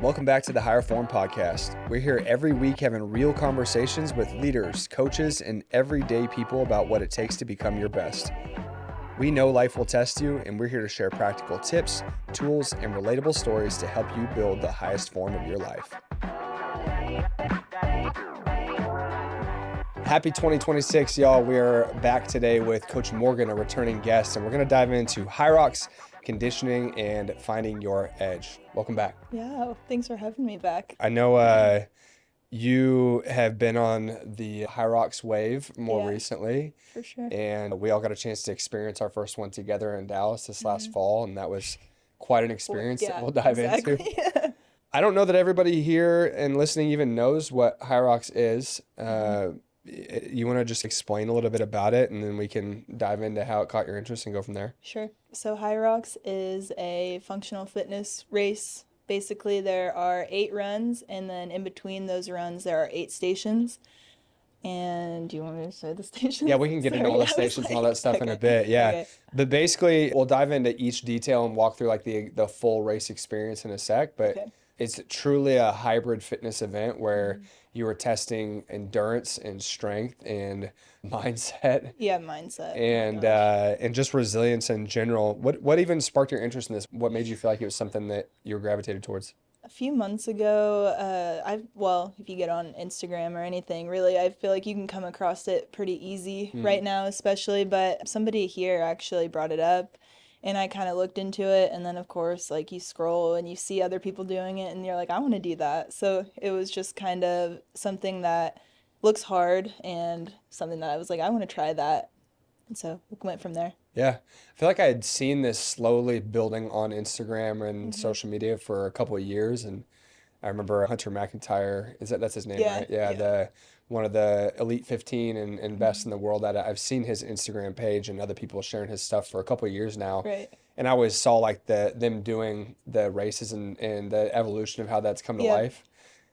Welcome back to the Higher Form Podcast. We're here every week having real conversations with leaders, coaches, and everyday people about what it takes to become your best. We know life will test you, and we're here to share practical tips, tools, and relatable stories to help you build the highest form of your life. Happy 2026, y'all. We're back today with Coach Morgan, a returning guest, and we're going to dive into HYROX, conditioning, and finding your edge. Welcome back. Yeah, thanks for having me back. I know you have been on the HYROX wave more recently. For sure. And we all got a chance to experience our first one together in Dallas this last fall, and that was quite an experience that we'll dive into. I don't know that everybody here and listening even knows what HYROX is. You want to just explain a little bit about it, and then we can dive into how it caught your interest and go from there? Sure. So HYROX is a functional fitness race. Basically, there are 8 runs, and then in between those runs, there are 8 stations. And do you want me to say the stations? Yeah, we can get into all the stations and all that stuff in a bit. Yeah. Okay. But basically, we'll dive into each detail and walk through like the full race experience in a sec. But it's truly a hybrid fitness event where you were testing endurance and strength and mindset. Yeah, mindset. And just resilience in general. What even sparked your interest in this? What made you feel like it was something that you were gravitated towards? A few months ago, if you get on Instagram or anything, really, I feel like you can come across it pretty easy right now, especially, but somebody here actually brought it up, and I kind of looked into it, and then, of course, like, you scroll and you see other people doing it, and you're like, I want to do that. So it was just kind of something that looks hard, and something that I was like, I want to try that, and so we went from there. Yeah. I feel like I had seen this slowly building on Instagram and social media for a couple of years. And I remember Hunter McIntyre, that's his name, right? Yeah. One of the Elite 15 and best in the world at it. I've seen his Instagram page and other people sharing his stuff for a couple of years now. Right. And I always saw like them doing the races and the evolution of how that's come to life.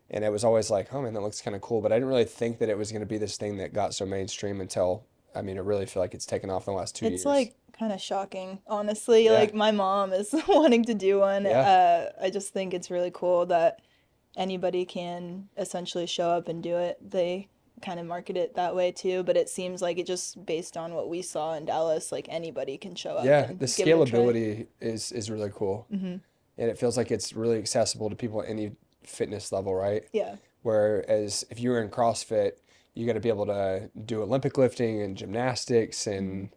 And it was always like, oh man, that looks kind of cool. But I didn't really think that it was going to be this thing that got so mainstream until, I really feel like it's taken off in the last 2 years. It's like kind of shocking, honestly. Like, my mom is wanting to do one. I just think it's really cool that anybody can essentially show up and do it. They kind of market it that way too, but it seems like it just based on what we saw in Dallas, like anybody can show up. Yeah, the scalability is really cool. And it feels like it's really accessible to people at any fitness level, right? Yeah. Whereas if you're in CrossFit, you got to be able to do Olympic lifting and gymnastics, and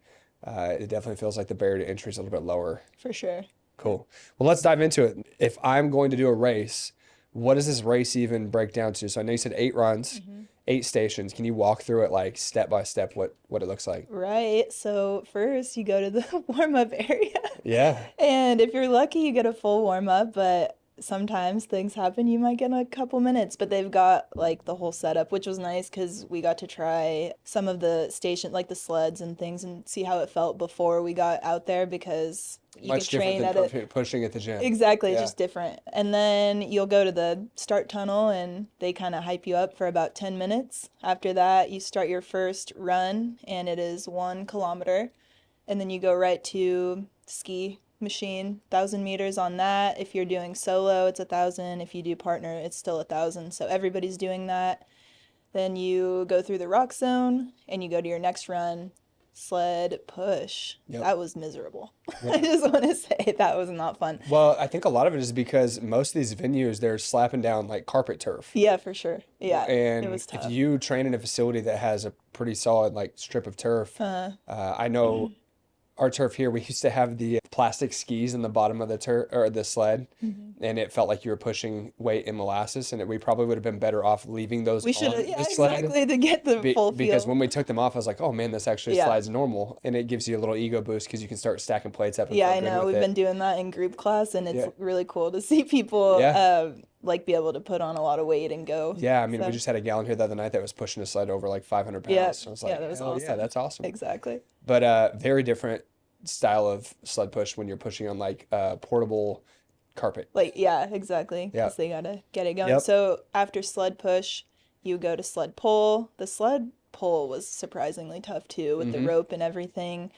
it definitely feels like the barrier to entry is a little bit lower. For sure. Cool. Well, let's dive into it. If I'm going to do a race, what does this race even break down to? So I know you said 8 runs, 8 stations. Can you walk through it like step by step what it looks like? Right. So first you go to the warm-up area. Yeah. And if you're lucky, you get a full warm-up, but sometimes things happen, you might get a couple minutes, but they've got like the whole setup, which was nice because we got to try some of the station, like the sleds and things, and see how it felt before we got out there, because you much can train different at than it. pushing at the gym. Exactly, it's just different. And then you'll go to the start tunnel and they kind of hype you up for about 10 minutes. After that, you start your first run, and it is 1 kilometer, and then you go right to ski machine, 1,000 meters on that. If you're doing solo, it's 1,000. If you do partner, it's still 1,000. So everybody's doing that. Then you go through the rock zone and you go to your next run, sled push. That was miserable. I just want to say that was not fun. Well, I think a lot of it is because most of these venues, they're slapping down like carpet turf. Yeah, for sure. Yeah, and it was tough. If you train in a facility that has a pretty solid like strip of turf, I know our turf here, we used to have the plastic skis in the bottom of the turf or the sled, and it felt like you were pushing weight in molasses, and we probably would have been better off leaving those on the sled. Exactly, to get the full feel. Because when we took them off, I was like, oh man, this actually slides normal, and it gives you a little ego boost because you can start stacking plates up and feel I good know. with We've it. been doing that in group class, and it's really cool to see people like be able to put on a lot of weight and go. Yeah, we just had a gal in here the other night that was pushing a sled over like 500 pounds. Yeah, so I was like, that was awesome. Yeah, that's awesome. Exactly. But very different style of sled push when you're pushing on like portable carpet. Like, yeah, exactly. Because they gotta get it going. So after sled push, you go to sled pull. The sled pull was surprisingly tough too, with the rope and everything.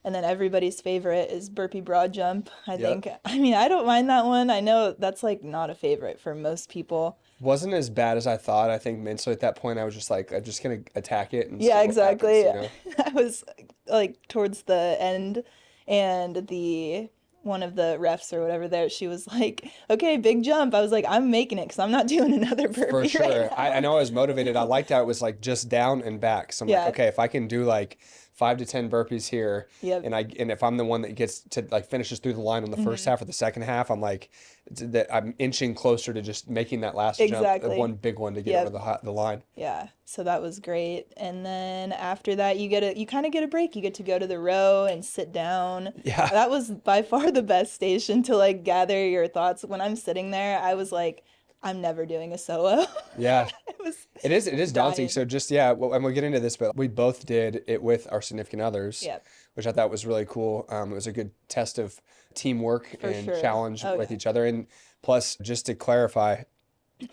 And then everybody's favorite is burpee broad jump. I Yep. think, I mean, I don't mind that one. I know that's like not a favorite for most people. Wasn't as bad as I thought. I think mentally at that point I was just like, I'm just gonna attack it and see Yeah, what happens, exactly. you know? I was like towards the end, and the one of the refs or whatever there, she was like, "Okay, big jump." I was like, "I'm making it because I'm not doing another For burpee right sure. I now." know I was motivated. I liked how it was like just down and back. So I'm like, Yeah. okay, if I can do like 5 to 10 burpees here, Yep. and if I'm the one that gets to like finishes through the line on the first Hmm. half or the second half, I'm like that I'm inching closer to just making that last jump, Exactly. one big one to get over Yep. the line. Yeah. So that was great. And then after that, you kind of get a break. You get to go to the row and sit down. Yeah. That was by far the best station to like gather your thoughts. When I'm sitting there, I was like, I'm never doing a solo. Yeah. I was It is daunting. dying. So just yeah, well, and we'll get into this, but we both did it with our significant others, Yep, which I thought was really cool. It was a good test of teamwork for and sure. challenge Oh with yeah. each other. And plus, just to clarify,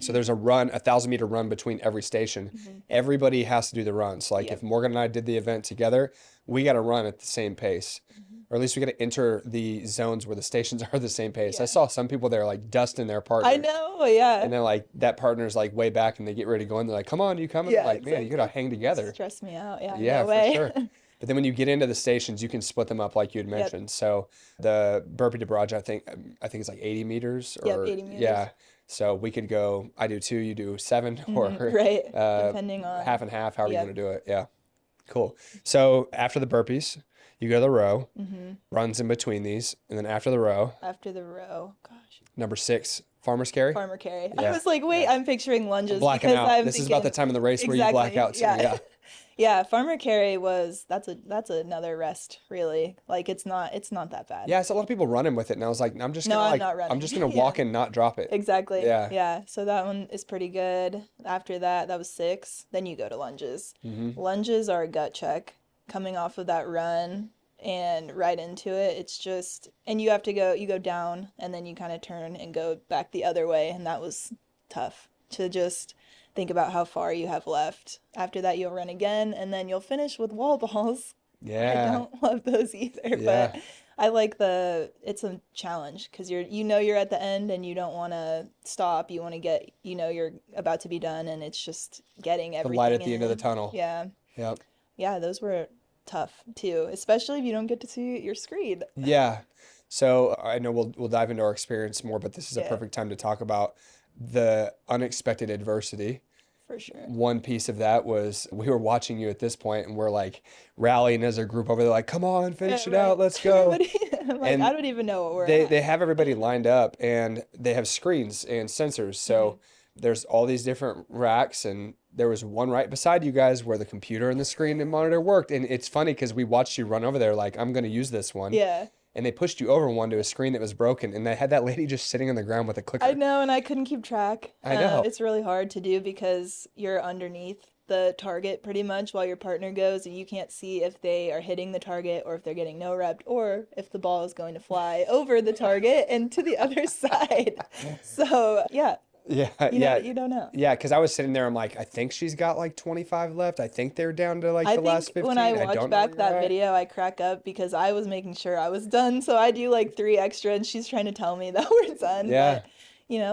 so there's a run, 1,000 meter run between every station. Hmm. Everybody has to do the run. So like if Yep. Morgan and I did the event together, we got to run at the same pace. Hmm. Or at least we got to enter the zones where the stations are the same pace. I Yeah. saw some people there like dusting their I partner. know. Yeah. And then like that partner's like way back and they get ready to go in. They're like, come on, you coming? I'm Yeah, like, man, you gotta exactly. hang together. Stress me out. Yeah, Yeah, no for way. sure. But then when you get into the stations, you can split them up like you had Yep. mentioned. So the burpee to barrage, I think it's like 80 meters Yep, or 80 meters. yeah. So we could go, I do two, you do seven, Hmm. or Right. uh, Depending on, half and half, however you want yep. to do it. Yeah, cool. So after the burpees, you go to the row, Hmm. runs in between these, and then after the row, After the row, gosh, number 6, farmer's carry. farmer carry. I Yeah, was like, wait, yeah. I'm picturing I'm lunges blacking because out. I'm This is about the thinking time in the race where you black exactly. out too. Yeah. Yeah. Yeah, farmer carry was that's another rest, really. Like it's not that bad. Yeah, I saw a lot of people running with it, and I was like, No, I'm not I'm running. just gonna Yeah. walk and not drop it. Exactly. Yeah. Yeah. So that one is pretty good. After that, that was 6. Then you go to lunges. Hmm. Lunges are a gut check. Coming off of that run and right into it, it's just, and you go down and then you kind of turn and go back the other way. And that was tough to just think about how far you have left. After that, you'll run again and then you'll finish with wall balls. I Yeah. don't love those either, Yeah. but I like it's a challenge because you're at the end and you don't want to stop. You want to get, you're about to be done and it's just getting The light everything at the end of the in. tunnel. Yeah. Yep. Yeah, those were tough too, especially if you don't get to see your screen. Yeah. So I know we'll dive into our experience more, but this is a Yeah, perfect time to talk about the unexpected adversity. for sure. One piece of that was we were watching you at this point, and we're like rallying as a group over there, like, come on, Yeah, finish it right. out, let's go. Everybody, I'm like, I And don't even know what we're they at. have everybody lined up and they have screens and sensors. Hmm. So there's all these different racks and there was one right beside you guys where the computer and the screen and monitor worked. And it's funny because we watched you run over there like, I'm going to use this one. Yeah, And they pushed you over one to a screen that was broken and they had that lady just sitting on the ground with a I clicker. know, and I couldn't keep track. I know. It's really hard to do because you're underneath the target pretty much while your partner goes, and you can't see if they are hitting the target or if they're getting no repped or if the ball is going to fly over the target and to the other side. So, yeah, Yeah, yeah. you don't know. Yeah, because I was sitting there, I'm like, I think she's got like 25 left. I think they're down to like I the last think 15. when I I watch don't know back where that you're at. video, I crack up because I was making sure I was done. So I do like 3 extra, and she's trying to tell me that we're done. Yeah. But,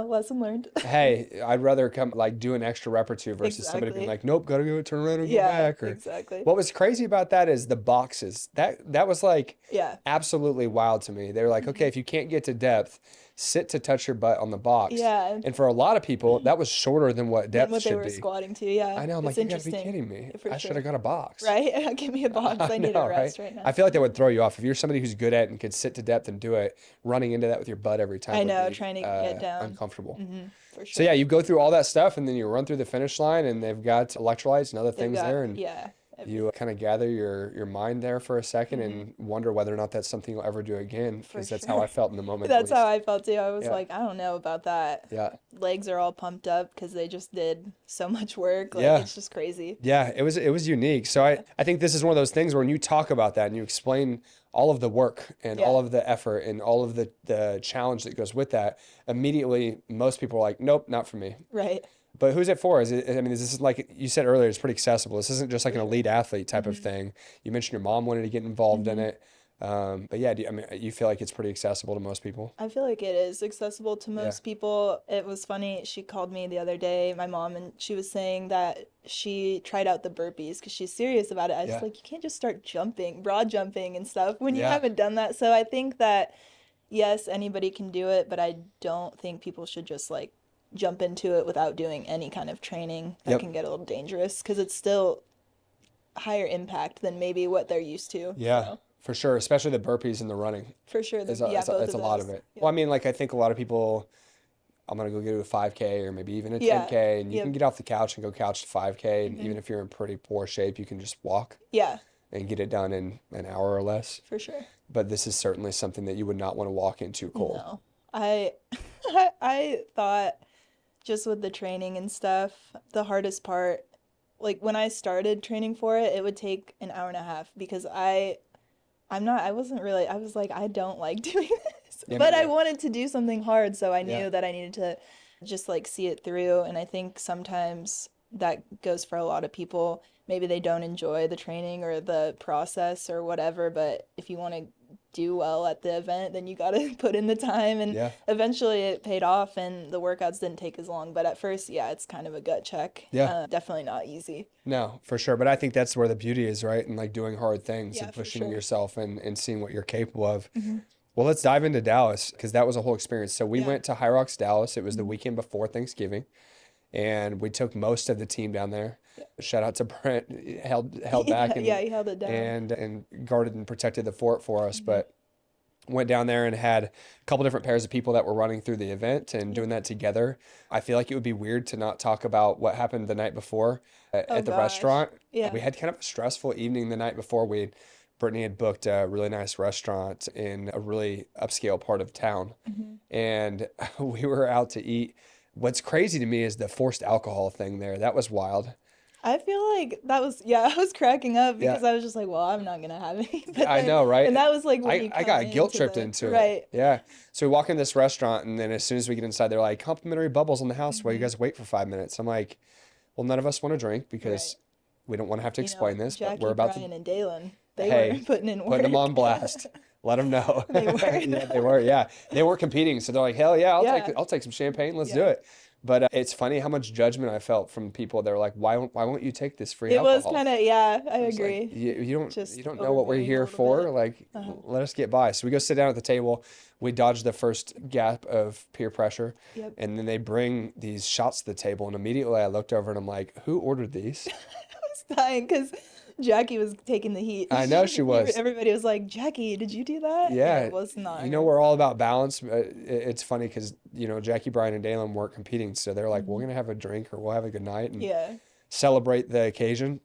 lesson learned. Hey, I'd rather come like do an extra rep or two versus somebody being Exactly. like, nope, gotta go turn around and go Yeah, back. Or exactly. what was crazy about that is the boxes. That was like Yeah. absolutely wild to me. They were like, okay, if you can't get to depth, sit to touch your butt on the box. Yeah. And for a lot of people, that was shorter than what Than depth what they should were be. squatting to. Yeah. I know. I'm like, It's you gotta be interesting. kidding me. For I should sure. have got a box. Right? Give me a box. I need a know, rest right? right now. I feel like that would throw you off. If you're somebody who's good at it and could sit to depth and do it, running into that with your butt every time I would know, be trying to get down. uncomfortable. For So sure. yeah, you go through all that stuff and then you run through the finish line and they've got electrolytes and other They've things got, there and yeah. you kind of gather your mind there for a second and wonder whether or not that's something you'll ever do again For because that's sure. how I felt in the moment at That's how least. I felt too. I was Yeah. like, I don't know about that. Yeah. Legs are all pumped up because they just did so much work. Like, Yeah. it's just crazy. Yeah, it was unique. So I think this is one of those things where when you talk about that and you explain all of the work and Yeah. all of the effort and all of the challenge that goes with that, immediately most people are like, nope, not for me. Right. But who's it for? Is this like you said earlier, it's pretty accessible. This isn't just like an elite athlete type of thing. You mentioned your mom wanted to get involved in it. But yeah, I mean, you feel like it's pretty accessible to most people? I feel like it is accessible to Yeah. most people. It was funny. She called me the other day, my mom, and she was saying that she tried out the burpees because she's serious about it. I was Yeah. like, you can't just start jumping, broad jumping and stuff when you Yeah. haven't done that. So I think that yes, anybody can do it, but I don't think people should just like jump into it without doing any kind of training. That Yep. can get a little dangerous because it's still higher impact than maybe what they're used to. Yeah, So for sure. Especially the burpees and the running. for sure, yeah, It's both it's of a lot of those. it. Well, I Yep. mean, like I think a lot of people, I'm gonna go get a 5K or maybe even a Yeah. 10K, and you can Yep. get off the couch and go couch to 5K, and Hmm. even if you're in pretty poor shape, you can just walk Yeah, and get it done in an hour or less. for sure. But this is certainly something that you would not want to walk into cold. No. I I thought just with the training and stuff, the hardest part, like when I started training for it, it would take an hour and a half because I wasn't really, I was like, I don't like doing this. Yeah, me But I neither. wanted to do something hard, so I Yeah. knew that I needed to just like see it through. And I think sometimes that goes for a lot of people. Maybe they don't enjoy the training or the process or whatever, but if you want to do well at the event, then you got to put in the time. And Yeah. eventually it paid off, and the workouts didn't take as long. But at first, yeah, it's kind of a gut check. Yeah. Definitely not easy. No, for sure. But I think that's where the beauty is, right? And like doing hard things Yeah, and for pushing sure. yourself and seeing what you're capable of. Hmm. Well, let's dive into Dallas because that was a whole experience. So we Yeah. went to HYROX Dallas. It was the Hmm. weekend before Thanksgiving, and we took most of the team down there. Yeah. Shout out to Brent, held back Yeah, yeah, he held it down. and guarded and protected the fort for us. Hmm. But went down there and had a couple different pairs of people that were running through the event and Yep. doing that together. I feel like it would be weird to not talk about what happened the night before Oh at the gosh. restaurant. We Yeah. had kind of a stressful evening the night before. Brittany had booked a really nice restaurant in a really upscale part of town, Hmm. and we were out to eat. What's crazy to me is the forced alcohol thing there. That was wild. I feel like that was, yeah, I was cracking up Yeah, because I was just like, well, I'm not gonna have any. But I then, know, and right? that was like when you I come got guilt into tripped the, into it. right. Yeah. So we walk in this restaurant, and then as soon as we get inside, they're like, complimentary bubbles in the house while you Hmm. guys wait for 5 minutes. I'm like, well, none of us want to drink Right. because we don't want to have to You know, explain this, but we're Jackie, about to, Brian, and Dalen, they were hey, putting in putting them work. on blast. Let them know. They were. Yeah, they were. Yeah, they were competing, so they're like, hell yeah, Yeah. I'll take some champagne. Let's do Yeah. it. But it's funny how much judgment I felt from people. They're like, why won't you take this free It was alcohol? kind of, yeah, I I was like, agree. you Just don't know what we're overbearing a here little for. bit. Like, Uh-huh. let us get by. So we go sit down at the table. We dodge the first gap of peer pressure, Yep. and then they bring these shots to the table. And immediately I looked over and I'm like, who ordered these? I was dying because Jackie was taking the heat. I know she was. Everybody was like, Jackie, did you do that? And Yeah, it was not you know, her. we're all about balance. It's funny because, Jackie, Brian, and Dalen weren't competing. So they're like, we're Hmm. going to have a drink or we'll have a good night and Yeah. celebrate the occasion.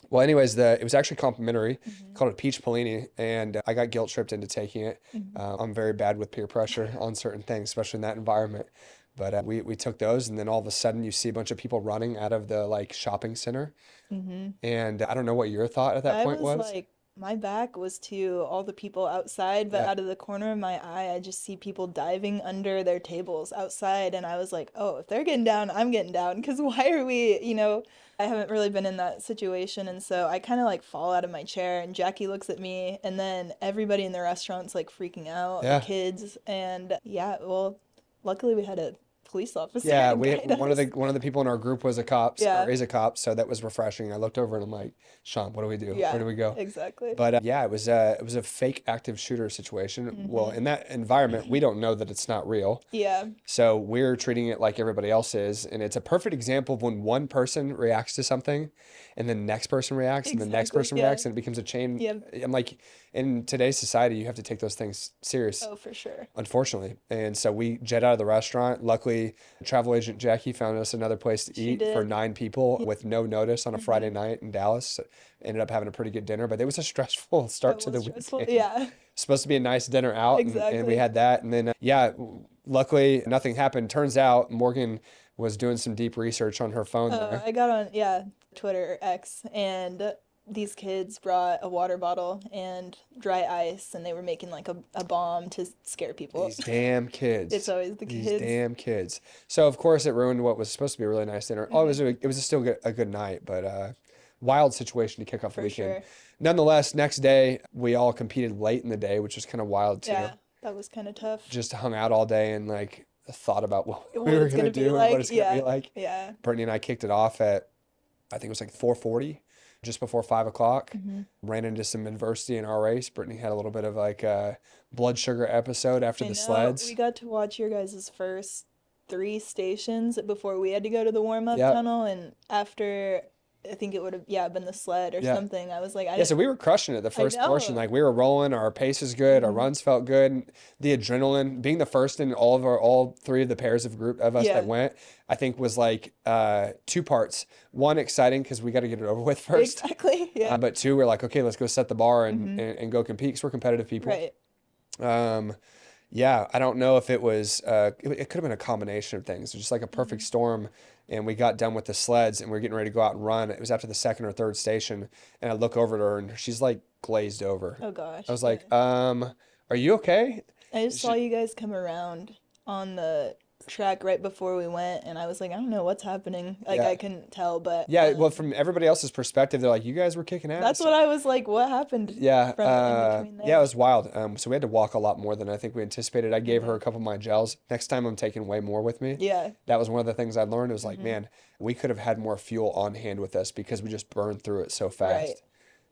Well, anyways, it was actually complimentary, Hmm. called it Peach Pellini, and I got guilt tripped into taking it. Hmm. I'm very bad with peer pressure on certain things, especially in that environment. But we took those, and then all of a sudden you see a bunch of people running out of the like shopping center, Hmm. and I don't know what your thought at that I point was was. like, my back was to all the people outside, but Yeah, out of the corner of my eye, I just see people diving under their tables outside. And I was like, oh, if they're getting down, I'm getting down. Because why are we, I haven't really been in that situation. And so I kind of like fall out of my chair, and Jackie looks at me, and then everybody in the restaurant's like freaking out, the yeah. kids. And yeah, well, luckily we had a police officer Yeah, to we guide us. one of the people in our group was a cop or Yeah, is a cop, so that was refreshing. I looked over and I'm like, Sean, what do we do? Where yeah, do we go? exactly. But yeah, it was a fake active shooter situation. Well, Hmm. in that environment, we don't know that it's not real. Yeah, So we're treating it like everybody else is, and it's a perfect example of when one person reacts to something, and the next person reacts, and the next exactly. person Yeah, reacts, and it becomes a chain. yeah. I'm like, in today's society, you have to take those things serious, Oh, for sure. unfortunately. And so we jet out of the restaurant. Luckily, travel agent Jackie found us another place to She eat for did. 9 people Yeah. with no notice on a Friday Hmm. night in Dallas. So ended up having a pretty good dinner, but it was a stressful It start to was the stressful. weekend. Yeah, Supposed to be a nice dinner out, and we exactly. had that. And then, yeah, luckily nothing happened. Turns out Morgan was doing some deep research on her phone there. I got on, yeah, Twitter X, and these kids brought a water bottle and dry ice, and they were making like a bomb to scare people. These damn It's kids. always the These kids. damn kids. So of course it ruined what was supposed to be a really nice dinner. Oh, Hmm. it was still a good night, but wild situation to kick off the For weekend. sure. Nonetheless, next day, we all competed late in the day, which was kind of wild too. Yeah, that was kind of tough. Just hung out all day and like thought about what we What were it's going to gonna be do and what like. it's going to be like. Yeah. Brittany and I kicked it off at, I think it was like 4:40, just before 5 o'clock. Ran into some adversity in our race. Brittany had a little bit of like a blood sugar episode after the sleds. We got to watch your guys' first 3 stations before we had to go to the warm-up Yep. tunnel, and after, I think it would have been the sled or Yeah. something. I was like, Yeah, so we were crushing it the first portion. know. Like we were rolling, our pace is good, our runs felt good. The adrenaline, being the first in all 3 of the pairs of us Yeah. that went, I think was like 2 parts. One, exciting because we got to get it over with first. Exactly. Yeah. But 2, we're like, okay, let's go set the bar and go compete because we're competitive people. Right. Yeah, I don't know if it was, it could have been a combination of things. It was just like a perfect storm. And we got done with the sleds and we were getting ready to go out and run. It was after the 2nd or 3rd station. And I look over at her and she's like glazed over. Oh gosh. I was like, are you okay? I just saw you guys come around on the track right before we went, and I was like, I don't know what's happening. Like, Yeah. I couldn't tell, but Yeah, well, from everybody else's perspective, they're like, you guys were kicking ass. that's what I was like, what happened Yeah, from in between there? yeah, it was wild. So we had to walk a lot more than I think we anticipated. I gave her a couple of my gels. Next time I'm taking way more with me. Yeah. That was one of the things I learned. It was like, man, we could have had more fuel on hand with us because we just burned through it so fast. Right.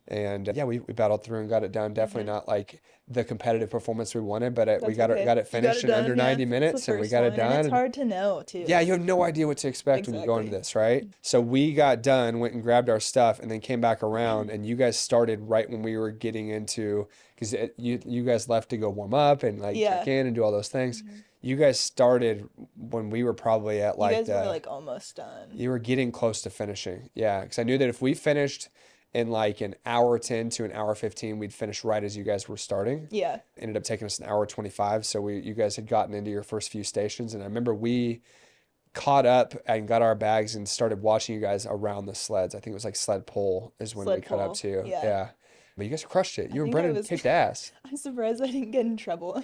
And yeah, we battled through and got it done. Definitely not like the competitive performance we wanted, but we That's got okay. it You finished in under 90 It's the minutes and we first got it one, done. and it's And hard to know, too. yeah, you have no idea what to expect when you go into Exactly. this, right? So we got done, went and grabbed our stuff, and then came back around. And you guys started right when we were getting into, because you guys left to go warm up and like Yeah. check in and do all those things. You guys started when we were probably at You like guys were like almost done. you were getting close to finishing. Yeah, because I knew that if we finished in like an hour 10 to an hour 15, we'd finish right as you guys were starting. Yeah. Ended up taking us an hour 25. So you guys had gotten into your first few stations. And I remember we caught up and got our bags and started watching you guys around the sleds. I think it was like sled pull is when we Sled caught up pull, to. yeah. Yeah. But you guys crushed it. You and think I Brennan was- kicked ass. I'm surprised I didn't get in trouble.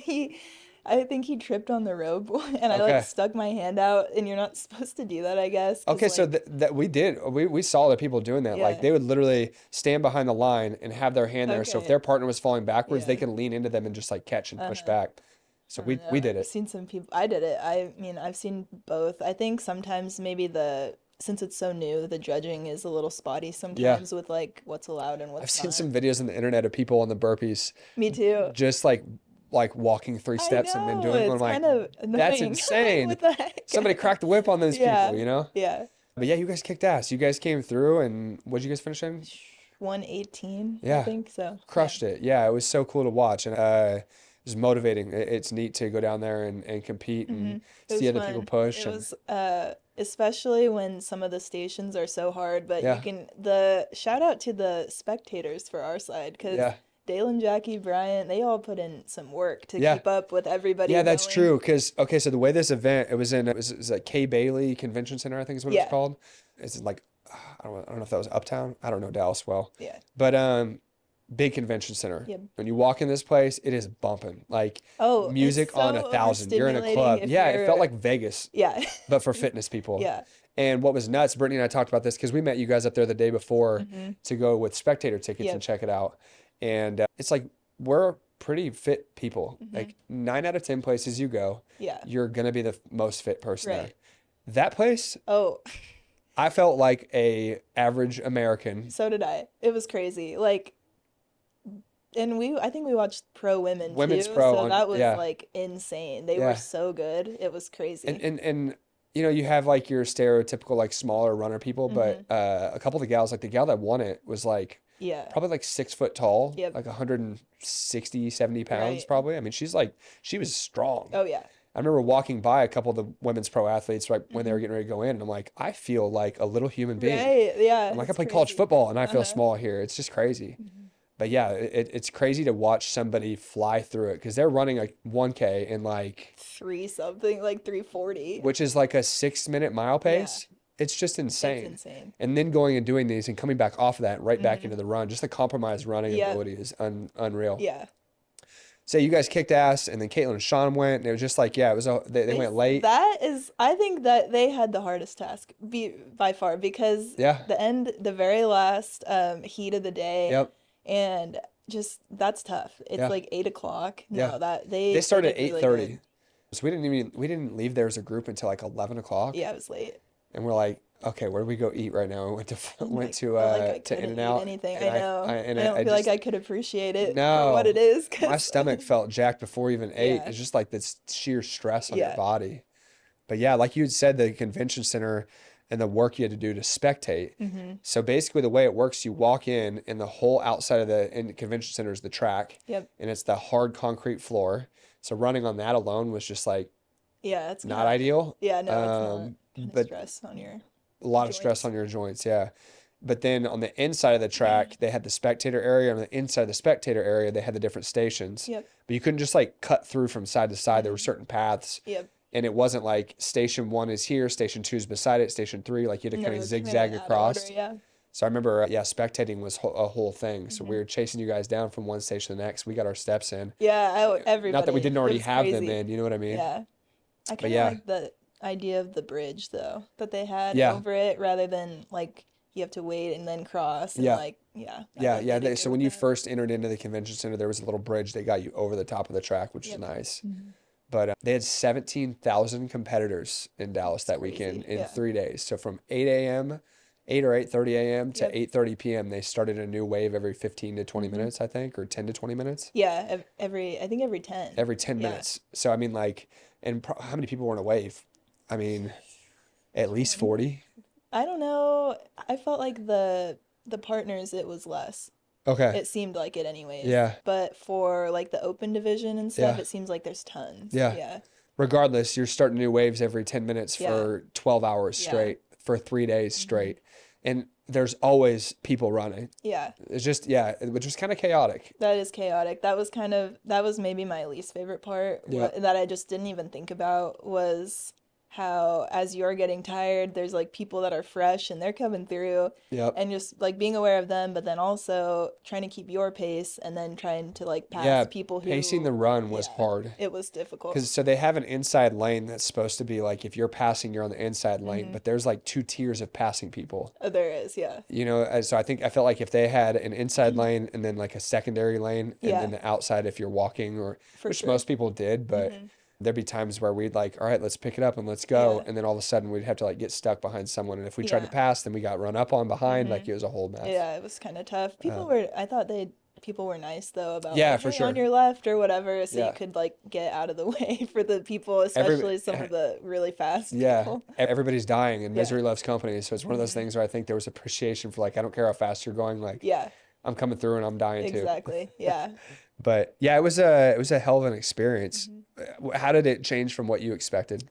I think he tripped on the rope, and I Okay. like stuck my hand out, and you're not supposed to do that, I guess. 'cause, Okay, so like, that we did. We saw the people doing that. Like Yeah. they would literally stand behind the line and have their hand there. So if Okay. their partner was falling backwards, they Yeah. can lean into them and just like catch and push back. So we did I've it. seen some people. I did it. I mean, I've seen both. I think sometimes maybe since it's so new, the judging is a little spotty sometimes with like what's allowed and what's I've seen not. some videos on the internet of people on the burpees Me too. just like walking 3 steps and then know, doing one. it's I'm kind like, of that's annoying. insane. What the heck? Somebody cracked the whip on those Yeah. people, you know? Yeah. But yeah, you guys kicked ass. You guys came through and what'd you guys finish in? 118, I Yeah. think so. Crushed it. Yeah, it was so cool to watch. And it was motivating. It's neat to go down there and compete and It see was other people fun. push. It and- was especially when some of the stations are so hard, but Yeah. you can the shout out to the spectators for our side because Yeah. Dalen, Jackie, Bryant, they all put in some work to Yeah. keep up with everybody. Yeah, that's going. true. Because okay, so the way this event, it was like Kay Bailey Convention Center, I think is what it Yeah. was called. It's like I don't know if that was Uptown. I don't know Dallas well, Yeah. but big convention center. Yep. When you walk in this place, it is bumping like Oh, music it's on so 1,000. You're in a overstimulating club. if Yeah, it felt you're- like Vegas, Yeah. but for fitness people. Yeah. And what was nuts, Brittany and I talked about this because we met you guys up there the day before to go with spectator tickets Yep. and check it out. And it's like we're pretty fit people. Like 9 out of 10 places you go, Yeah. you're gonna be the most fit person there. Right. That place, Oh, I felt like a average American. so did I. It was crazy. Like, and I think we watched pro women Women's too, pro so on- that was yeah. like insane. They Yeah. were so good. It was crazy. And you know, you have like your stereotypical like smaller runner people, but a couple of the gals, like the gal that won it was like yeah. probably like 6 foot tall, Yep. like 160, 70 pounds Right. probably. I mean, she was strong. Oh yeah. I remember walking by a couple of the women's pro athletes right when they were getting ready to go in, and I'm like, I feel like a little human being. Right. Yeah. I'm like, I it's play college crazy. football and I feel small here. It's just crazy. But yeah, it's crazy to watch somebody fly through it because they're running a 1K in like, 3 something, like 340. which is like a 6-minute mile pace. It's just It's insane. insane. And then going and doing these and coming back off of that, right back into the run, just the compromised running Yeah. ability is unreal. Yeah. say you guys kicked ass, and then Caitlin and Sean went, and it was just like, yeah, it was they went late. That is, I think that they had the hardest task by far because Yeah. the very last heat of the day, Yep. and just that's tough. It's Yeah. like 8 o'clock. Yeah. No, that They they started did at really 8:30. good. So we didn't leave there as a group until like 11 o'clock. Yeah, it was late. And we're like, okay, where do we go eat right now? We went I felt like I to couldn't eat In-N-Out, anything. and I know. I I don't feel like just I could appreciate it for what it no, is, my cause stomach felt jacked before we even ate. yeah, It's just like this sheer stress on your yeah. body. But yeah, like you had said, the convention center and the work you had to do to spectate. Mm-hmm. So basically, the way it works, you walk in, and the whole outside of the convention center is the track, Yep. and it's the hard concrete floor. So running on that alone was just like Yeah, it's not kind of, ideal. yeah, no, it's not kind of But stress on your a lot of stress joints. on your joints, yeah. But then on the inside of the track, they had the spectator area. On the inside of the spectator area, they had the different stations. Yep. But you couldn't just like cut through from side to side. There were Mm-hmm. certain paths. Yep. And it wasn't like station one is here, station two is beside it, station three. Like you had to No, kind of it's kind of zigzag out of order, across. yeah. So I remember, yeah, spectating was a whole thing. So we Hmm. were chasing you guys down from one station to the next. We got our steps in. Yeah, Not that we everybody. didn't It already was have them crazy. in, you know what I mean? Yeah. I But kind of yeah, like the idea of the bridge though, that they had yeah, over it rather than like you have to wait and then cross and yeah. like yeah, I Yeah, thought they yeah. did So good when with you that. first entered into the convention center, there was a little bridge that got you over the top of the track, which is Yep. nice. Hmm. But they had 17,000 competitors in Dallas It's that weekend crazy. in Yeah. 3 days. So from 8 a.m., 8 or 8:30 a.m. to Yep. 8:30 p.m., they started a new wave every 15 to 20 Hmm. minutes, I think, or 10 to 20 minutes, Yeah, every I think every 10. every 10 Yeah. minutes. So, I mean, like, and how many people were in a wave? I mean, at least 20. 40. I don't know. I felt like the partners it was less. Okay. It seemed like it anyways. Yeah. But for like the open division and stuff, Yeah. it seems like there's tons. Yeah. Yeah. Regardless, you're starting new waves every 10 minutes Yeah. for 12 hours Yeah. straight, for 3 days Hmm. straight. And there's always people running. Yeah. It's just, yeah, which was kind of chaotic. That is chaotic. That was maybe my least favorite part Yeah. that I just didn't even think about was how as you're getting tired, there's like people that are fresh and they're coming through Yep. and just like being aware of them, but then also trying to keep your pace and then trying to like pass Yeah. people Pacing the who, run was yeah, hard. it was difficult. Because so they have an inside lane that's supposed to be like if you're passing, you're on the inside lane, Hmm. but there's like two tiers of passing people. There is, yeah. So I felt like if they had an inside lane and then like a secondary lane and then Yeah, the outside if you're walking or for which sure. most people did, but Hmm. there'd be times where we'd like, all right, let's pick it up and let's go. Yeah, And then all of a sudden we'd have to like get stuck behind someone. And if we tried to yeah. pass, then we got run up on behind. Hmm. Like it was a whole mess. Yeah, it was kind of tough. Uh, People were nice though about yeah, like, for hey, on sure. your left or whatever, so you Yeah. could like get out of the way for the people, Every, especially some of the really fast yeah, people. everybody's dying and Yeah. misery loves company. So it's one of those Hmm. things where I think there was appreciation for like, I don't care how fast you're going. Like Yeah, I'm coming through and I'm dying too. exactly. Yeah. But yeah, it was a hell of an experience. Hmm. How did it change from what you expected?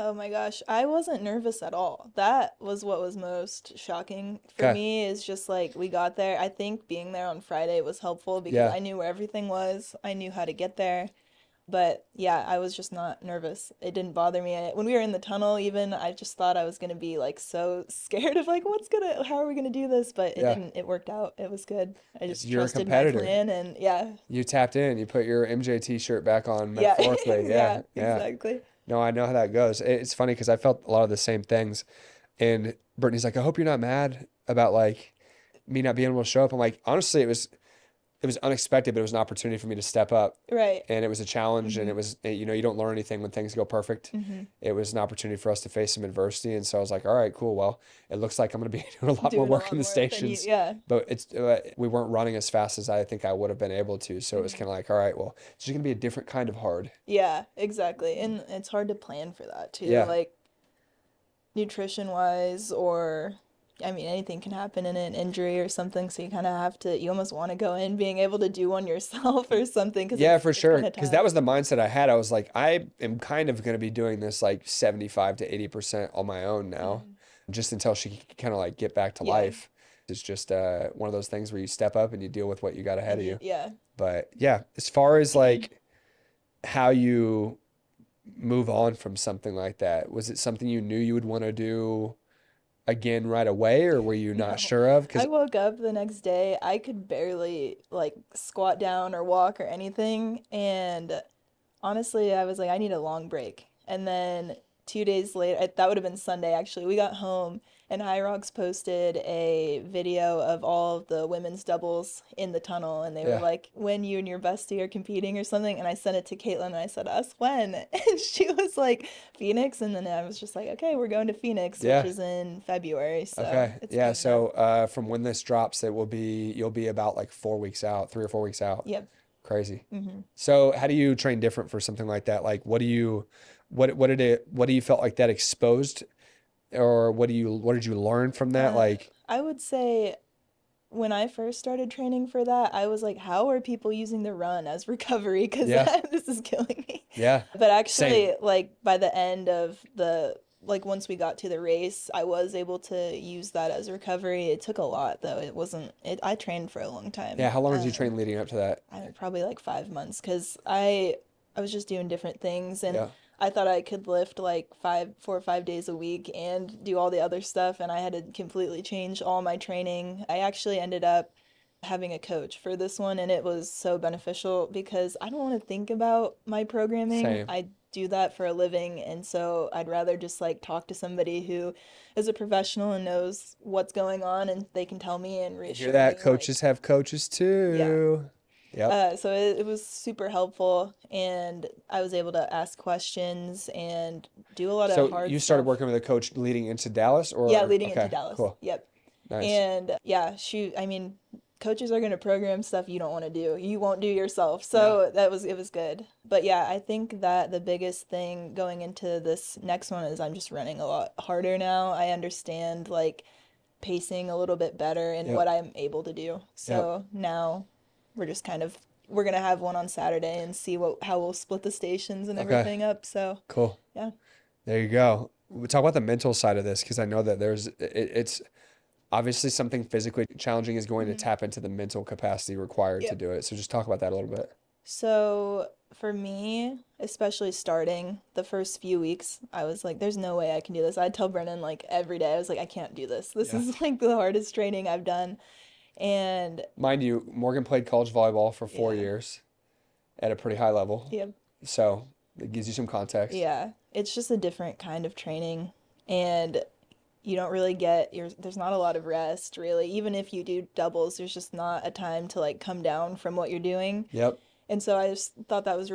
Oh my gosh, I wasn't nervous at all. That was what was most shocking for Okay. me is just like we got there. I think being there on Friday was helpful because Yeah. I knew where everything was. I knew how to get there. But yeah, I was just not nervous. It didn't bother me. When we were in the tunnel, even, I just thought I was gonna be like so scared of like how are we gonna do this? But it Yeah. didn't, it worked out. It was good. I just You're a trusted my competitor. plan and yeah. You tapped in, you put your MJ shirt back on Yeah. metaphorically. Yeah, Yeah. Yeah. exactly. No, I know how that goes. It's funny because I felt a lot of the same things. And Brittany's like, I hope you're not mad about like me not being able to show up. I'm like, honestly, it was unexpected, but it was an opportunity for me to step up. Right. And it was a challenge, and Hmm. it was, you don't learn anything when things go perfect. Hmm. It was an opportunity for us to face some adversity. And so I was like, all right, cool. Well, it looks like I'm going to be doing a lot more Doing a work in lot the more than you, stations, yeah. but we weren't running as fast as I think I would have been able to. So it was Hmm. kind of like, all right, well, it's just going to be a different kind of hard. Yeah, exactly. And it's hard to plan for that too. Yeah. Like nutrition wise or I mean anything can happen in an injury or something, so you kind of have to you almost want to go in being able to do one yourself or something because Yeah, for it's sure. kind of Because that tough. was the mindset I had. I was like, I am kind of going to be doing this like 75 to 80% on my own now, Hmm. just until she can kind of like get back to Yeah. life. It's just one of those things where you step up and you deal with what you got ahead And of you, you. yeah. But yeah, as far as like how you move on from something like that, was it something you knew you would want to do again right away, or were you not No. sure of? Because I woke up the next day, I could barely like squat down or walk or anything. And honestly, I was like, I need a long break. And then 2 days later, that would have been Sunday actually, we got home and HYROX posted a video of all of the women's doubles in the tunnel. And they were yeah, like, when you and your bestie are competing or something. And I sent it to Caitlin and I said, us when? And she was like, Phoenix. And then I was just like, okay, we're going to Phoenix, which yeah. is in February. So Okay. it's Yeah. coming up. So from when this drops, you'll be about like 4 weeks out, 3 or 4 weeks out. Yep. Crazy. Hmm. So how do you train different for something like that? Like what do you felt like that exposed, or what did you learn from that? Like, I would say when I first started training for that, I was like, how are people using the run as recovery? Because yeah, this is killing me. yeah, But same. actually, like by the end of like once we got to the race, I was able to use that as recovery. It took a lot though. I trained for a long Yeah. time. How long did you train leading up to that? Probably like 5 months because I was just doing different things and Yeah. I thought I could lift like 4 or 5 days a week and do all the other stuff and I had to completely change all my training. I actually ended up having a coach for this one and it was so beneficial because I don't want to think about my programming. Same. I do that for a living and so I'd rather just like talk to somebody who is a professional and knows what's going on and they can tell me and You hear reassure that? me like Coaches have coaches yeah. too. Yep. So it was super helpful, and I was able to ask questions and do a lot of So hard you started stuff. working with a coach leading into Dallas, Yeah, or leading into okay, Dallas. cool, Yep. nice. And yeah, shoot, I mean, coaches are going to program stuff you don't want to do. You won't do yourself. Yeah. So it was good. But yeah, I think that the biggest thing going into this next one is I'm just running a lot harder now. I understand like pacing a little bit better and Yep. what I'm able to do. Yep. So now we're just kind of we're gonna have one on Saturday and see what how we'll split the stations and Okay. everything up. So Cool. yeah. There you go. We talk about the mental side of this because I know that it's obviously something physically challenging is going to Hmm. tap into the mental capacity required to Yep. do it. So just talk about that a little bit. So for me, especially starting the first few weeks, I was like, there's no way I can do this. I'd tell Brennan like every day, I was like, I can't do this. This Yeah. is like the hardest training I've done. And Mind you, Morgan played college volleyball for four yeah, years at a pretty high level. yeah, So it gives you some context. yeah. It's just a different kind of training. And you don't really there's not a lot of rest really. Even if you do doubles, there's just not a time to like come down from what you're doing. Yep. And so I just thought that was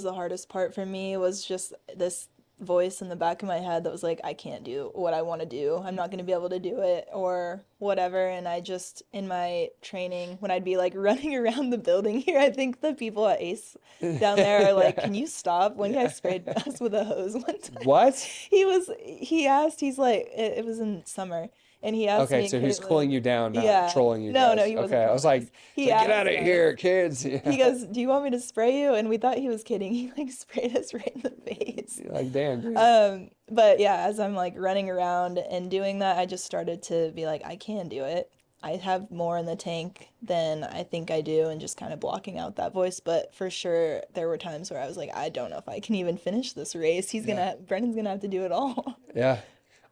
the hardest part for me was just this voice in the back of my head that was like, I can't do what I want to do. I'm not going to be able to do it or whatever. And I just, in my training, when I'd be like running around the building here, I think the people at Ace down there are like, can you stop? One guy Yeah. sprayed us with a hose one time. What? He asked, he's like, it was in summer. And he asked Okay, me and so he was cooling Caitlin, you down, not yeah, trolling you no, guys. he Okay, wasn't I was trolling us. like, He get out asked of us, here, kids. he Yeah. goes, "Do you want me to spray you?" And we thought he was kidding. He like sprayed us right in the face. You're like, damn, dude. But yeah, as I'm like running around and doing that, I just started to be like, I can do it. I have more in the tank than I think I do, and just kind of blocking out that voice. But for sure, there were times where I was like, I don't know if I can even finish this race. Yeah. Brennan's gonna have to do it all. Yeah.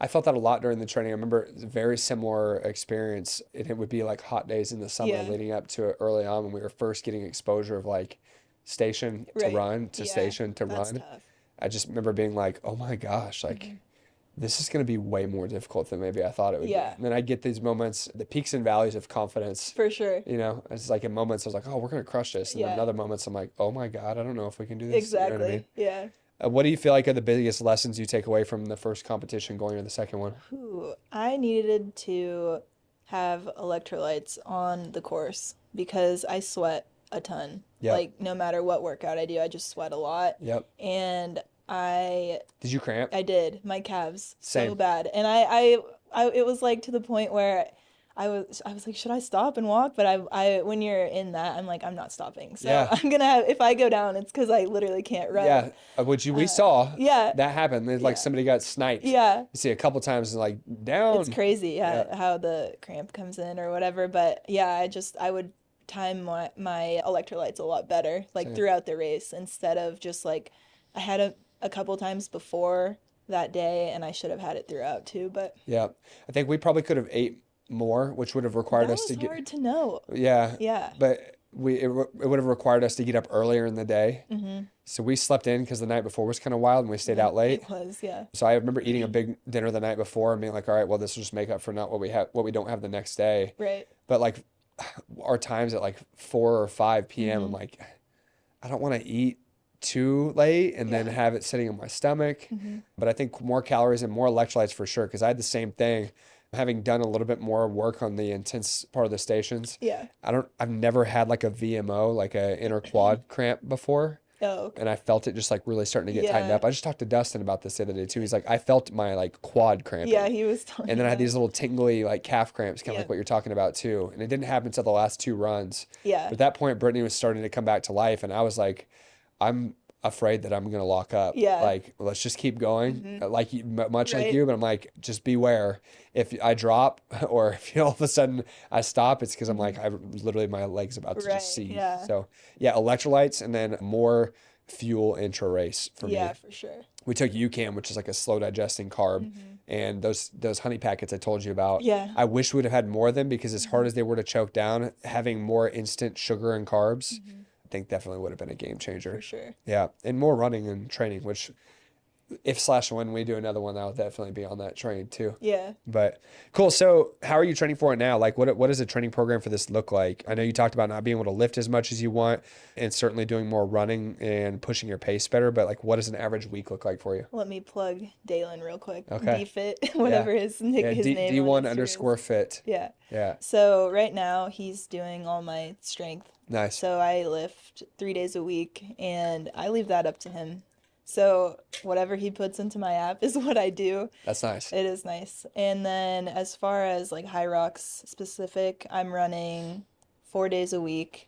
I felt that a lot during the training. I remember it was a very similar experience. It would be like hot days in the summer Yeah, leading up to it early on when we were first getting exposure of like station to right. run to Yeah, station to that's run. tough. I just remember being like, oh my gosh, like Hmm. this is going to be way more difficult than maybe I thought it would be. Yeah, And then I get these moments, the peaks and valleys of confidence. for sure. It's like in moments I was like, oh, we're going to crush this. And then in Yeah, other moments I'm like, oh my God, I don't know if we can do this. You know what I mean? exactly. Yeah. What do you feel like are the biggest lessons you take away from the first competition going to the second one? Ooh, I needed to have electrolytes on the course because I sweat a ton. Yep. Like no matter what workout I do, I just sweat a lot. Yep. And I Did you cramp? I did my calves so Same. bad. And it was like to the point where I was like, should I stop and walk? But when you're in that, I'm like, I'm not stopping. So Yeah. I'm gonna have if I go down, it's because I literally can't run. Yeah. We saw Yeah, that happen. It's like yeah, somebody got sniped. yeah. You see a couple times and like It's down. crazy, Yeah. yeah, how the cramp comes in or whatever. But yeah, I would time my electrolytes a lot better, like Same. throughout the race, instead of just like I had a couple times before that day, and I should have had it throughout too, but Yeah. I think we probably could have ate more, which would have required that us was to get, hard to know. yeah, Yeah. but it would have required us to get up earlier in the day. Mm-hmm. So we slept in because the night before was kind of wild and we stayed out late. It was, yeah. So I remember eating a big dinner the night before and being like, all right, well, this will just make up for not what we don't have the next day. Right. But like our times at like 4 or 5 p.m., I'm Mm-hmm. like, I don't want to eat too late and then Yeah. have it sitting in my stomach. Mm-hmm. But I think more calories and more electrolytes for sure, because I had the same thing. Having done a little bit more work on the intense part of the stations, Yeah. I've never had like a VMO, like a inner quad cramp before. Oh, okay. And I felt it just like really starting to get tightened Yeah. up. I just talked to Dustin about this the other day too. He's like, I felt my like quad Yeah, cramping. he was telling And me then I had that. these little tingly like calf cramps, kind of like Yep. what you're talking about too. And it didn't happen until the last two runs. Yeah. But at that point, Brittany was starting to come back to life. And I was like, I'm afraid that I'm going to lock up. Yeah. Like, let's just keep going. Mm-hmm. Like, much like Right. you. But I'm like, just beware. If I drop or if all of a sudden I stop, it's because I'm like, my leg's about to Right. just seize. Yeah. So, yeah, electrolytes and then more fuel intra race for me. Yeah, for sure. We took UCAM, which is like a slow digesting carb, Mm-hmm. and those honey packets I told you about. Yeah. I wish we'd have had more of them because as hard Mm-hmm. as they were to choke down, having more instant sugar and carbs, Mm-hmm. I think definitely would have been a game changer. For sure. Yeah, and more running and training, which if/when we do another one, I'll definitely be on that train too. Yeah. But cool. So how are you training for it now? Like what does a training program for this look like? I know you talked about not being able to lift as much as you want and certainly doing more running and pushing your pace better, but like what does an average week look like for you? Let me plug Dalen real quick. Okay. DFit, whatever his name D1 on Insta is. _ fit. Yeah. Yeah. So right now he's doing all my strength. Nice. So I lift 3 days a week and I leave that up to him. So whatever he puts into my app is what I do. That's nice. It is nice. And then as far as like HYROX specific, I'm running 4 days a week,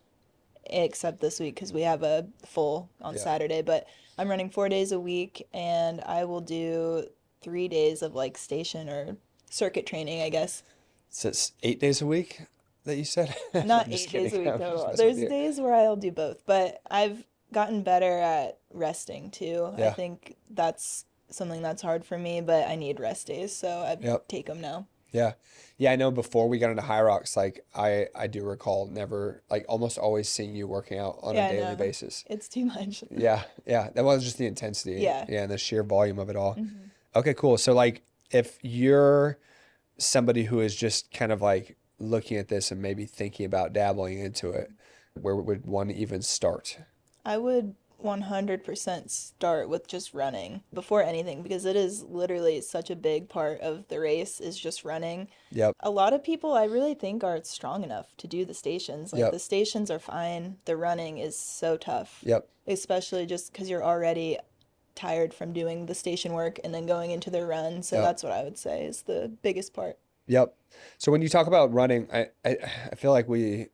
except this week because we have a full on Yeah. Saturday. But I'm running 4 days a week and I will do 3 days of like station or circuit training, I guess. So it's 8 days a week that you said? Not I'm just 8 days a kidding. week I'm just total. messing There's with you. days where I'll do both, but I've gotten better at resting too. I Yeah. think that's something that's hard for me, but I need rest days, so I Yep. take them now. Yeah. Yeah, I know before we got into HYROX, like I do recall never like almost always seeing you working out on Yeah, a I daily know. basis. It's too much. Yeah, yeah. That was just the intensity. Yeah. Yeah, and the sheer volume of it all. Mhm. Okay, cool. So like if you're somebody who is just kind of like looking at this and maybe thinking about dabbling into it, where would one even start? I would 100% start with just running before anything because it is literally such a big part of the race is just running. Yep. A lot of people I really think are strong enough to do the stations. Like Yep. the stations are fine. The running is so tough. Yep. Especially just because you're already tired from doing the station work and then going into the run. So Yep. that's what I would say is the biggest part. Yep. So when you talk about running, I feel like we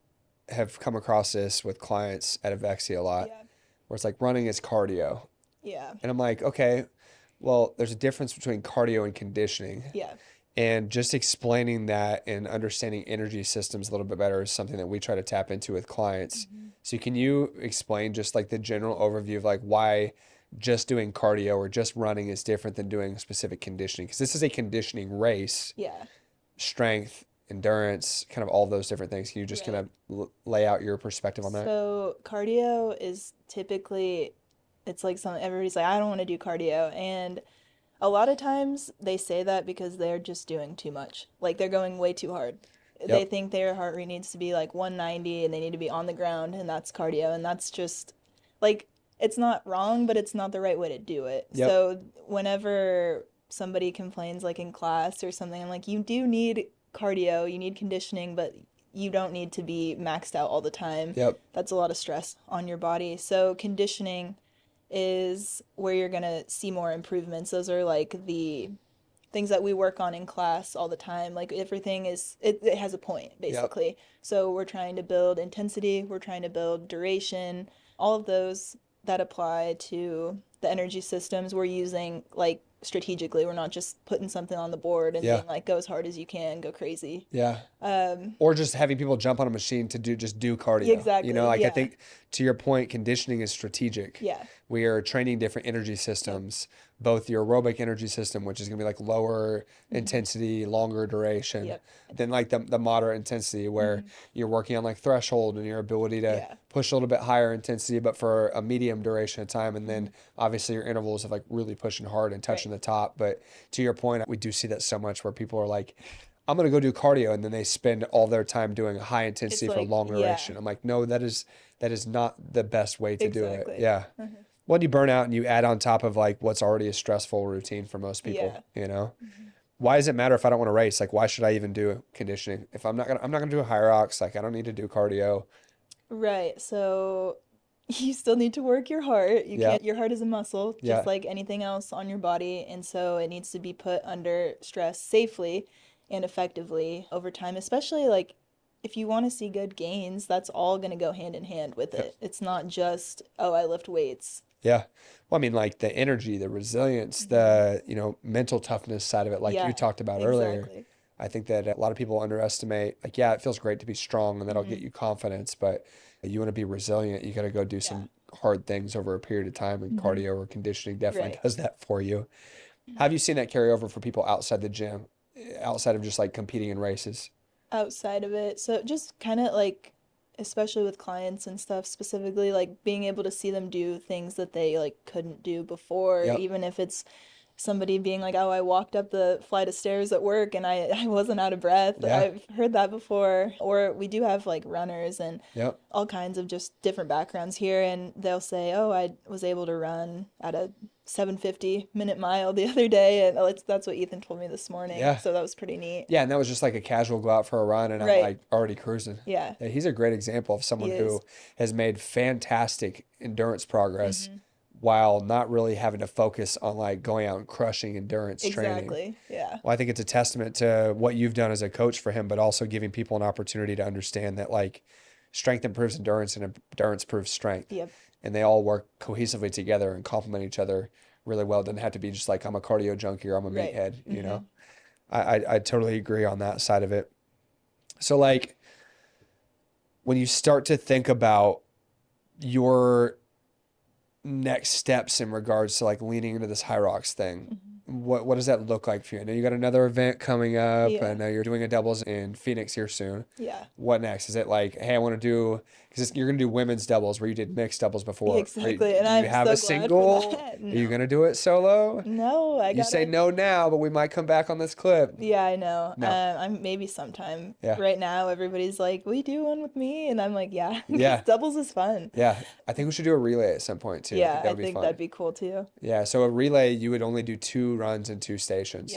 have come across this with clients at Avexi a lot, Yeah. where it's like running is cardio. Yeah. And I'm like, okay, well, there's a difference between cardio and conditioning. Yeah. And just explaining that and understanding energy systems a little bit better is something that we try to tap into with clients. So can you explain just like the general overview of like why just doing cardio or just running is different than doing specific conditioning? Because this is a conditioning race, Yeah. strength, endurance, kind of all those different things. Can you just Right. kind of lay out your perspective on that? So cardio is typically, it's like something everybody's like, I don't want to do cardio. And a lot of times they say that because they're just doing too much. Like they're going way too hard. They Yep. think their heart rate needs to be like 190 and they need to be on the ground and that's cardio. And that's just like, it's not wrong, but it's not the right way to do it. Yep. So whenever somebody complains like in class or something, I'm like, you do need cardio, you need conditioning, but you don't need to be maxed out all the time. Yep. That's a lot of stress on your body. So conditioning is where you're gonna see more improvements. Those are like the things that we work on in class all the time. Like everything is, it has a point basically. So we're trying to build intensity, we're trying to build duration, all of those that apply to the energy systems we're using like strategically. We're not just putting something on the board and Yeah. being like, go as hard as you can, go crazy. Yeah. Or just having people jump on a machine to do cardio. Exactly, You know, like I yeah. think to your point, conditioning is strategic. Yeah. We are training different energy systems, both your aerobic energy system, which is going to be like lower intensity, longer duration, then like the moderate intensity where you're working on like threshold and your ability to push a little bit higher intensity, but for a medium duration of time. And then obviously your intervals of like really pushing hard and touching the top. But to your point, we do see that so much where people are like, I'm going to go do cardio, and then they spend all their time doing high intensity for long duration. I'm like, no, that is not the best way to do it. Yeah. When you burn out and you add on top of like what's already a stressful routine for most people, you know, why does it matter if I don't want to race? Like, why should I even do conditioning? If I'm not gonna do a HYROX, like I don't need to do cardio. Right. So you still need to work your heart. You can't, your heart is a muscle, just like anything else on your body. And so it needs to be put under stress safely and effectively over time, especially like if you want to see good gains, that's all going to go hand in hand with it. It's not just, oh, I lift weights. Yeah. Well, I mean, like the energy, the resilience, the, you know, mental toughness side of it, like you talked about earlier. I think that a lot of people underestimate, like, yeah, it feels great to be strong and that'll get you confidence, but you want to be resilient. You got to go do some hard things over a period of time, and cardio or conditioning definitely does that for you. Have you seen that carry over for people outside the gym, outside of just like competing in races? Outside of it. So just kind of like, especially with clients and stuff specifically, like being able to see them do things that they like couldn't do before, even if it's somebody being like, oh, I walked up the flight of stairs at work and I wasn't out of breath. I've heard that before. Or we do have like runners and all kinds of just different backgrounds here, and they'll say, oh, I was able to run at a 750-minute mile the other day, and that's what Ethan told me this morning. So that was pretty neat. Yeah, and that was just like a casual go out for a run, and I'm like already cruising. Yeah, he's a great example of someone who has made fantastic endurance progress while not really having to focus on like going out and crushing endurance training. Exactly. Yeah. Well, I think it's a testament to what you've done as a coach for him, but also giving people an opportunity to understand that like strength improves endurance and endurance proves strength. Yep. And they all work cohesively together and complement each other really well. It doesn't have to be just like I'm a cardio junkie or I'm a meathead, you know? I totally agree on that side of it. So like when you start to think about your next steps in regards to like leaning into this HYROX thing, what does that look like for you? I know you got another event coming up. I know you're doing a doubles in Phoenix here soon. What next? Is it like, hey, I want to do, because you're going to do women's doubles where you did mixed doubles before. Exactly. Do you have a single? No. Are you going to do it solo? No, You say no now, but we might come back on this clip. Yeah, I know. No. I'm maybe sometime. Right now, everybody's like, will you do one with me? And I'm like, yeah. Doubles is fun. Yeah. I think we should do a relay at some point too. Yeah, I think that'd be cool too. Yeah. So a relay, you would only do 2 runs in 2 stations.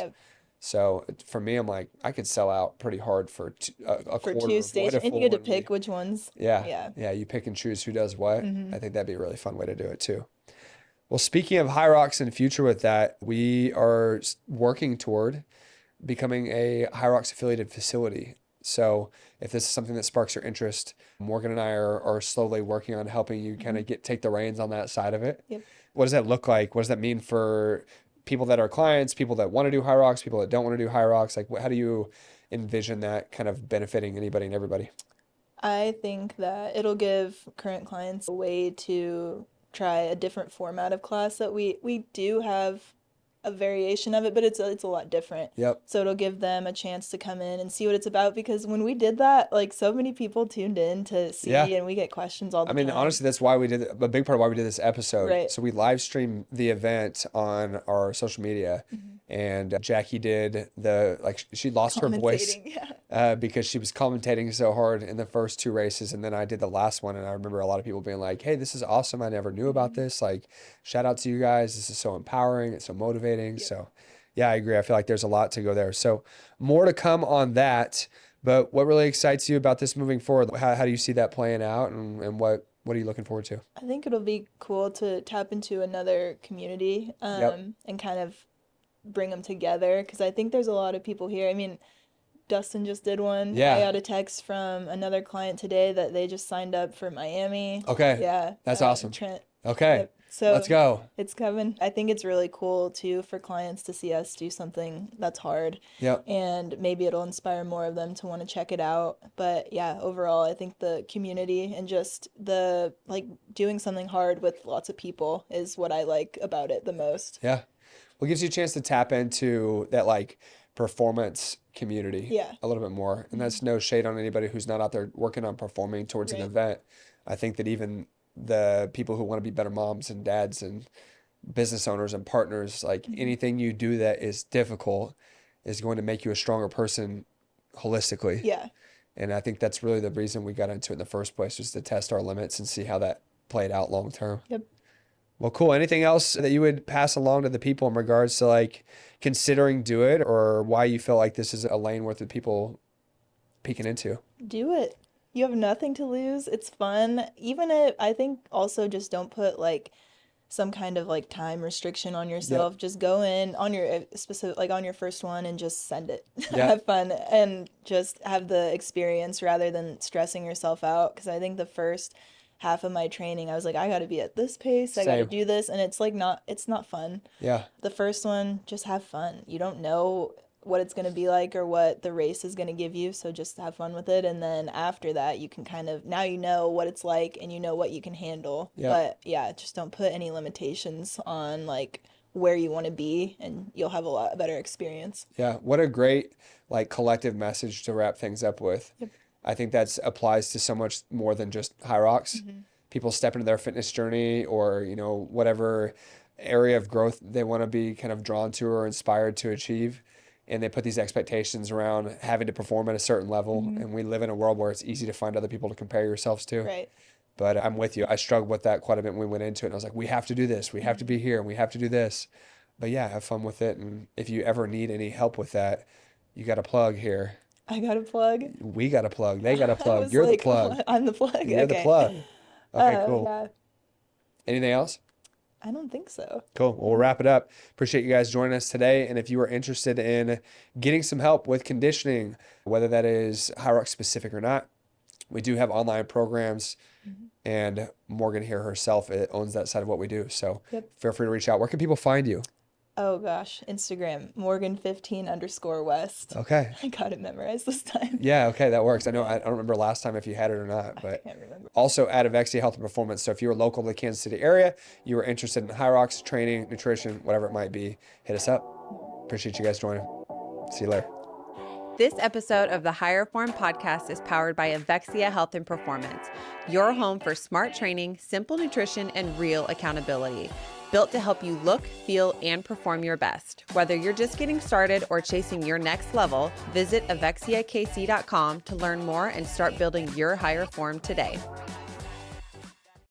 So for me, I'm like, I could sell out pretty hard for a quarter. 2 stations, and you get to pick which ones. Yeah. You pick and choose who does what. I think that'd be a really fun way to do it too. Well, speaking of HYROX in the future with that, we are working toward becoming a HYROX affiliated facility. So if this is something that sparks your interest, Morgan and I are slowly working on helping you kind of take the reins on that side of it. What does that look like? What does that mean for people that are clients, people that want to do HYROX, people that don't want to do HYROX? Like, how do you envision that kind of benefiting anybody and everybody? I think that it'll give current clients a way to try a different format of class. That we do have a variation of it, but it's a lot different. So it'll give them a chance to come in and see what it's about, because when we did that, like so many people tuned in to see, and we get questions all the time. I mean, honestly, that's why we did a big part of why we did this episode. So we live streamed the event on our social media, and Jackie did she lost her voice because she was commentating so hard in the first 2 races, and then I did the last one, and I remember a lot of people being like, hey, this is awesome, I never knew about this, like shout out to you guys, this is so empowering, it's so motivating. So yeah, I agree. I feel like there's a lot to go there. So more to come on that, but what really excites you about this moving forward? How do you see that playing out, and what are you looking forward to? I think it'll be cool to tap into another community and kind of bring them together, because I think there's a lot of people here. I mean, Dustin just did one. I got a text from another client today that they just signed up for Miami. Okay. Yeah. That's awesome. Trent. Okay. So let's go. It's coming. I think it's really cool too for clients to see us do something that's hard. Yep. And maybe it'll inspire more of them to want to check it out. But yeah, overall, I think the community and just the like doing something hard with lots of people is what I like about it the most. Yeah. Well, it gives you a chance to tap into that like performance community a little bit more. And that's no shade on anybody who's not out there working on performing towards an event. I think that even the people who want to be better moms and dads and business owners and partners, like anything you do that is difficult is going to make you a stronger person holistically. Yeah. And I think that's really the reason we got into it in the first place, was to test our limits and see how that played out long term. Yep. Well, cool. Anything else that you would pass along to the people in regards to like considering do it, or why you feel like this is a lane worth of people peeking into? Do it. You have nothing to lose. It's fun. Even if, I think also just don't put like some kind of like time restriction on yourself. Just go in on your specific, like on your first one, and just send it. Have fun and just have the experience rather than stressing yourself out. Because I think the first half of my training, I was like, I got to be at this pace. I got to do this. And it's like it's not fun. Yeah. The first one, just have fun. You don't know what it's going to be like or what the race is going to give you. So just have fun with it. And then after that, you can kind of, now you know what it's like and you know what you can handle. But yeah, just don't put any limitations on like where you want to be, and you'll have a lot better experience. Yeah. What a great like collective message to wrap things up with. I think that applies to so much more than just HYROX. People step into their fitness journey, or, you know, whatever area of growth they want to be kind of drawn to or inspired to achieve. And they put these expectations around having to perform at a certain level. And we live in a world where it's easy to find other people to compare yourselves to. Right. But I'm with you. I struggled with that quite a bit when we went into it. And I was like, we have to do this. We have to be here, and we have to do this. But yeah, have fun with it. And if you ever need any help with that, you got a plug here. I got a plug. We got a plug. They got a plug. You're like, the plug. I'm the plug. You're the plug. Okay, cool. Yeah. Anything else? I don't think so. Cool. Well, we'll wrap it up. Appreciate you guys joining us today. And if you are interested in getting some help with conditioning, whether that is HYROX specific or not, we do have online programs. And Morgan here herself owns that side of what we do. So feel free to reach out. Where can people find you? Oh gosh, Instagram, Morgan15_West. Okay. I got it memorized this time. Yeah, okay, that works. I don't remember last time if you had it or not, but I can't remember. Also at Avexia Health and Performance. So if you're local to the Kansas City area, you are interested in HYROX, training, nutrition, whatever it might be, hit us up. Appreciate you guys joining. See you later. This episode of the Higher Form podcast is powered by Avexia Health and Performance, your home for smart training, simple nutrition, and real accountability. Built to help you look, feel, and perform your best. Whether you're just getting started or chasing your next level, visit AvexiaKC.com to learn more and start building your higher form today.